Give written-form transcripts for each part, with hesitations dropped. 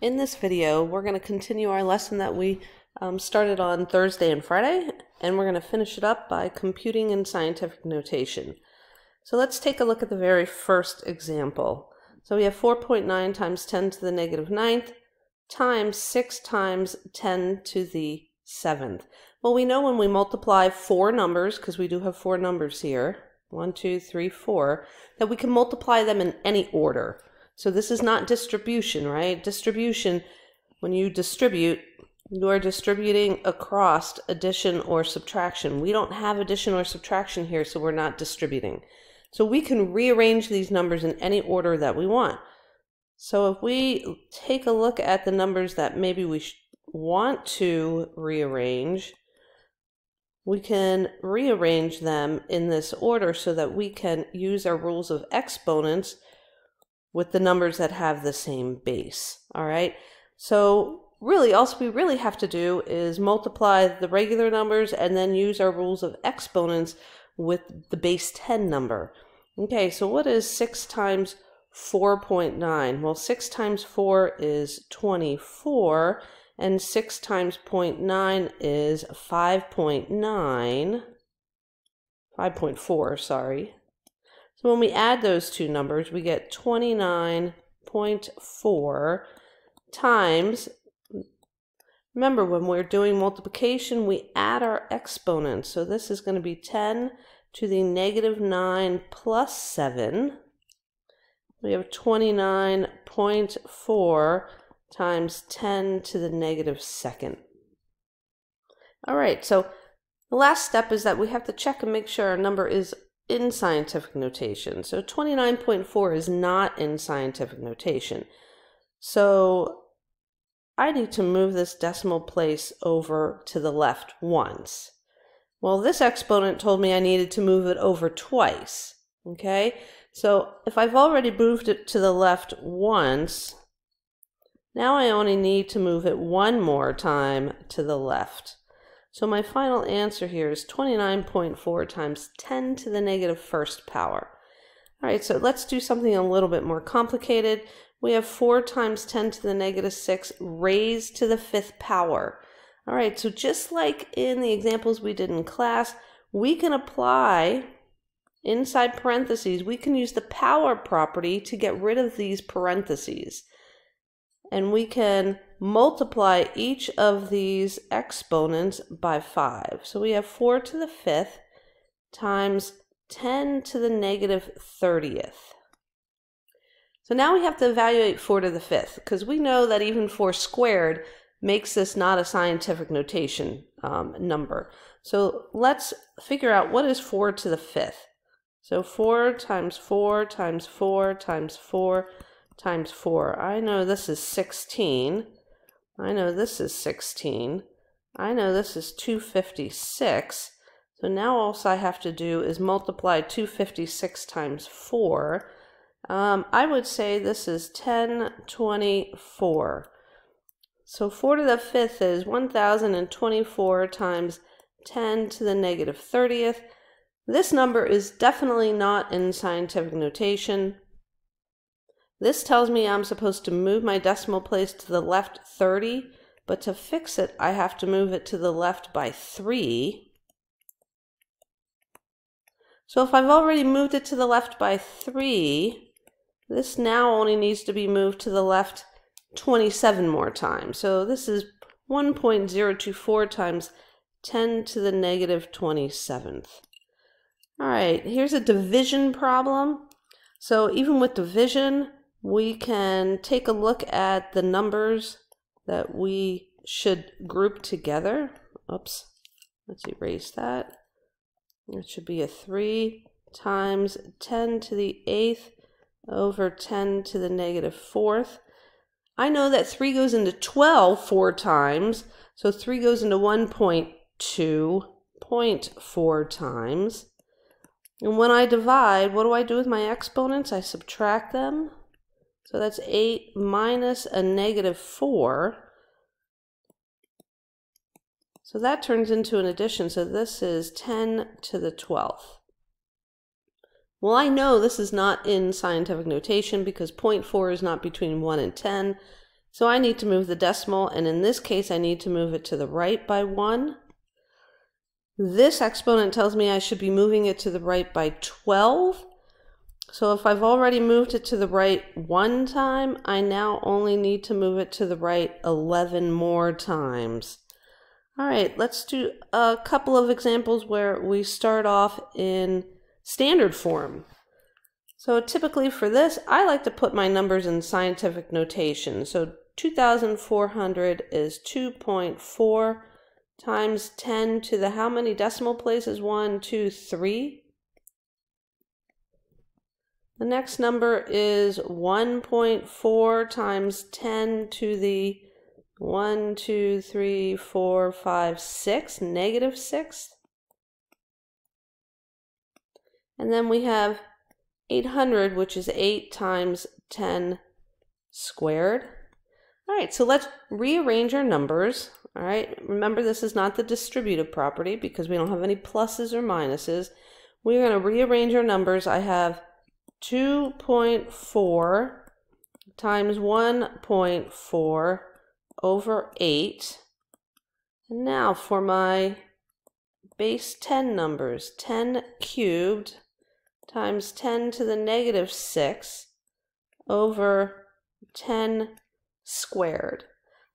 In this video, we're going to continue our lesson that we started on Thursday and Friday, and we're going to finish it up by computing in scientific notation. So let's take a look at the very first example. So we have 4.9 times 10 to the negative 9th times 6 times 10 to the 7th. Well, we know when we multiply four numbers, because we do have four numbers here, 1, 2, 3, 4, that we can multiply them in any order. So this is not distribution, right? Distribution, when you distribute, you are distributing across addition or subtraction. We don't have addition or subtraction here, so we're not distributing. So we can rearrange these numbers in any order that we want. So if we take a look at the numbers that maybe we want to rearrange, we can rearrange them in this order so that we can use our rules of exponents with the numbers that have the same base. All right, so really all we really have to do is multiply the regular numbers and then use our rules of exponents with the base 10 number. Okay, so what is 6 times 4.9? Well, 6 times 4 is 24, and 6 times 0.9 is 5.4, sorry. So when we add those two numbers, we get 29.4 times, remember when we're doing multiplication, we add our exponents. So this is going to be 10 to the negative 9 plus 7. We have 29.4 times 10 to the negative 2nd. All right, so the last step is that we have to check and make sure our number is in scientific notation. So 29.4 is not in scientific notation. So I need to move this decimal place over to the left once. Well, this exponent told me I needed to move it over twice. Okay, so if I've already moved it to the left once, now I only need to move it one more time to the left. So my final answer here is 29.4 times 10 to the negative 1st power. All right, so let's do something a little bit more complicated. We have 4 times 10 to the negative 6 raised to the 5th power. All right, so just like in the examples we did in class, we can apply inside parentheses, we can use the power property to get rid of these parentheses. And we can multiply each of these exponents by 5. So we have 4 to the 5th times 10 to the negative 30th. So now we have to evaluate 4 to the 5th, because we know that even 4 squared makes this not a scientific notation number. So let's figure out what is 4 to the 5th. So 4 times 4 times 4 times 4 times 4. I know this is 16. I know this is 16. I know this is 256. So now all I have to do is multiply 256 times 4. I would say this is 1024. So 4 to the 5th is 1024 times 10 to the negative 30th. This number is definitely not in scientific notation. This tells me I'm supposed to move my decimal place to the left 30, but to fix it, I have to move it to the left by 3. So if I've already moved it to the left by 3, this now only needs to be moved to the left 27 more times. So this is 1.024 times 10 to the negative 27th. All right, here's a division problem. So even with division, we can take a look at the numbers that we should group together. Oops, let's erase that. It should be a 3 times 10 to the 8th over 10 to the negative 4th. I know that 3 goes into 12 4 times, so 3 goes into 1.2 0.4 times. And when I divide, what do I do with my exponents? I subtract them. So that's 8 minus a negative 4. So that turns into an addition. So this is 10 to the 12th. Well, I know this is not in scientific notation because 0.4 is not between 1 and 10. So I need to move the decimal, and in this case I need to move it to the right by 1. This exponent tells me I should be moving it to the right by 12. So if I've already moved it to the right 1 time, I now only need to move it to the right 11 more times. All right, let's do a couple of examples where we start off in standard form. So typically for this, I like to put my numbers in scientific notation. So 2,400 is 2.4 times 10 to the how many decimal places? 1, 2, 3. The next number is 1.4 times 10 to the 1, 2, 3, 4, 5, 6, negative 6. And then we have 800, which is 8 times 10 squared. All right, so let's rearrange our numbers. All right, remember this is not the distributive property because we don't have any pluses or minuses. We're going to rearrange our numbers. I have 2.4 times 1.4 over 8. And now for my base 10 numbers, 10 cubed times 10 to the negative 6 over 10 squared.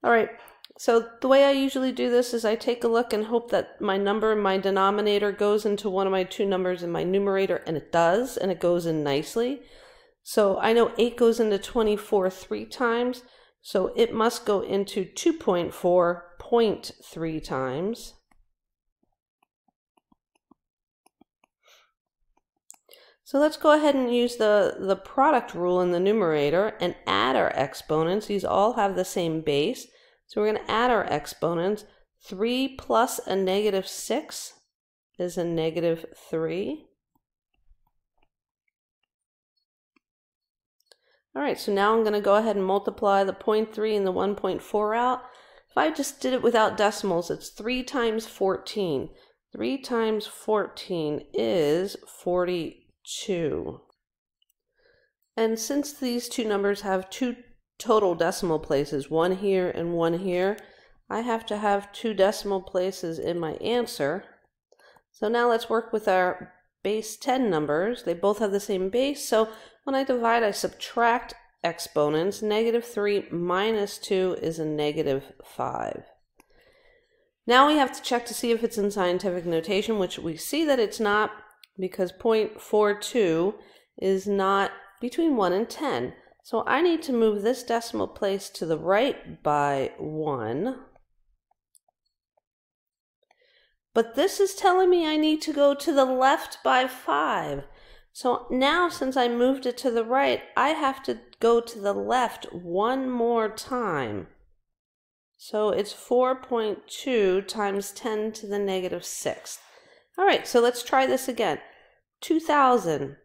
All right, so the way I usually do this is I take a look and hope that my number in my denominator goes into one of my two numbers in my numerator, and it does, and it goes in nicely. So I know 8 goes into 24 3 times, so it must go into 2.4 0.3 times. So let's go ahead and use the product rule in the numerator and add our exponents. These all have the same base. So we're going to add our exponents. 3 plus a negative 6 is a negative 3. All right, so now I'm going to go ahead and multiply the 0.3 and the 1.4 out. If I just did it without decimals, it's 3 times 14. 3 times 14 is 42. And since these two numbers have two total decimal places, one here and one here, I have to have 2 decimal places in my answer. So now let's work with our base 10 numbers. They both have the same base, so when I divide, I subtract exponents. Negative 3 minus 2 is a negative 5. Now we have to check to see if it's in scientific notation, which we see that it's not, because 0.42 is not between 1 and 10. So I need to move this decimal place to the right by 1. But this is telling me I need to go to the left by 5. So now, since I moved it to the right, I have to go to the left one more time. So it's 4.2 times 10 to the negative 6. All right, so let's try this again. 2,000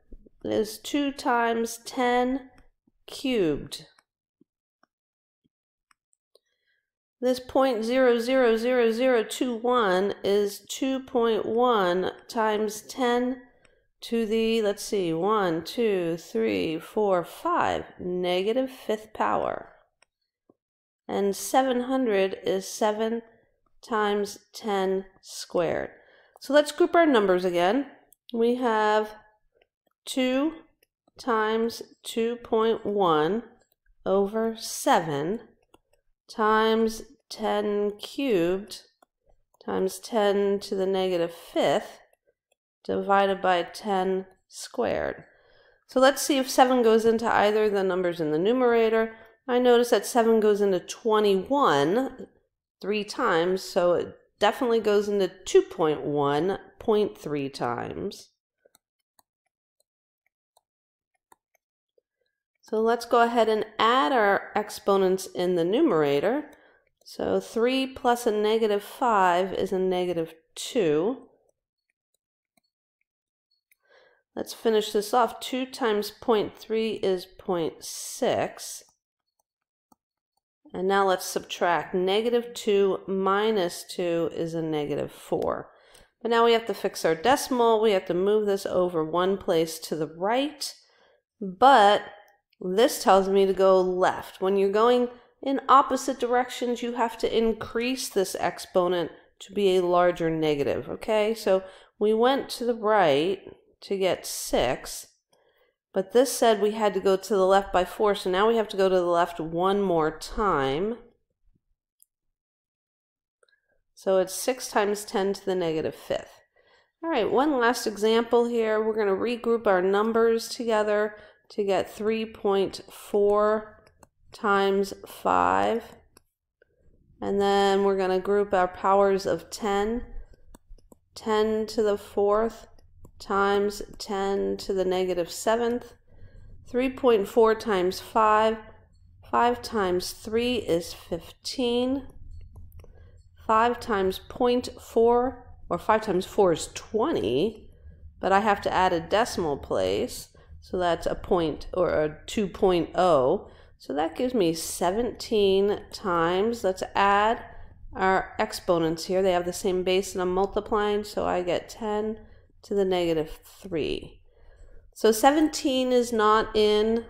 is 2 times 10 cubed. This 0.000021 is 2.1 times 10 to the, let's see, 1, 2, 3, 4, 5, negative 5th power. And 700 is 7 times 10 squared. So let's group our numbers again. We have 2 times 2.1 over 7 times 10 cubed times 10 to the negative 5th divided by 10 squared. So let's see if 7 goes into either of the numbers in the numerator. I notice that 7 goes into 21 3 times, so it definitely goes into 2.1 0.3 times. So let's go ahead and add our exponents in the numerator. So 3 plus a negative 5 is a negative 2. Let's finish this off. 2 times 0.3 is 0.6. And now let's subtract. Negative 2 minus 2 is a negative 4. But now we have to fix our decimal. We have to move this over one place to the right. But this tells me to go left. When you're going in opposite directions, you have to increase this exponent to be a larger negative, okay? So we went to the right to get 6, but this said we had to go to the left by 4, so now we have to go to the left one more time. So it's 6 times 10 to the negative 5th. All right, one last example here. We're going to regroup our numbers together to get 3.4 times 5. And then we're going to group our powers of 10. 10 to the 4th times 10 to the negative 7th. 3.4 times 5. 5 times 3 is 15. 5 times 0.4, or 5 times 4 is 20, but I have to add a decimal place, so that's a point, or a 2.0. So that gives me 17 times, let's add our exponents here. They have the same base and I'm multiplying, so I get 10 to the negative 3. So 17 is not in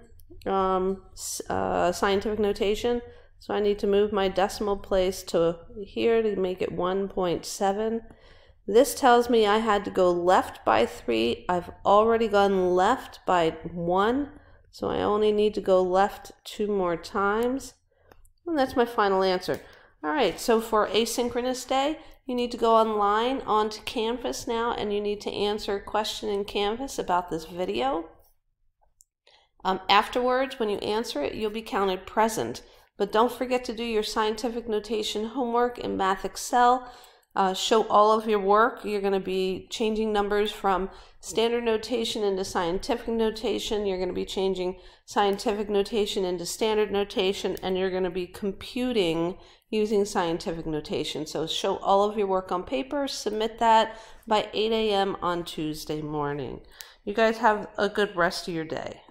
scientific notation, so I need to move my decimal place to here to make it 1.7. This tells me I had to go left by 3. I've already gone left by 1, so I only need to go left 2 more times. And that's my final answer. All right, so for Asynchronous Day, you need to go online onto Canvas now, and you need to answer a question in Canvas about this video. Afterwards, when you answer it, you'll be counted present. But don't forget to do your scientific notation homework in Math Excel. Show all of your work. You're going to be changing numbers from standard notation into scientific notation. You're going to be changing scientific notation into standard notation, and you're going to be computing using scientific notation. So show all of your work on paper. Submit that by 8 a.m. on Tuesday morning. You guys have a good rest of your day.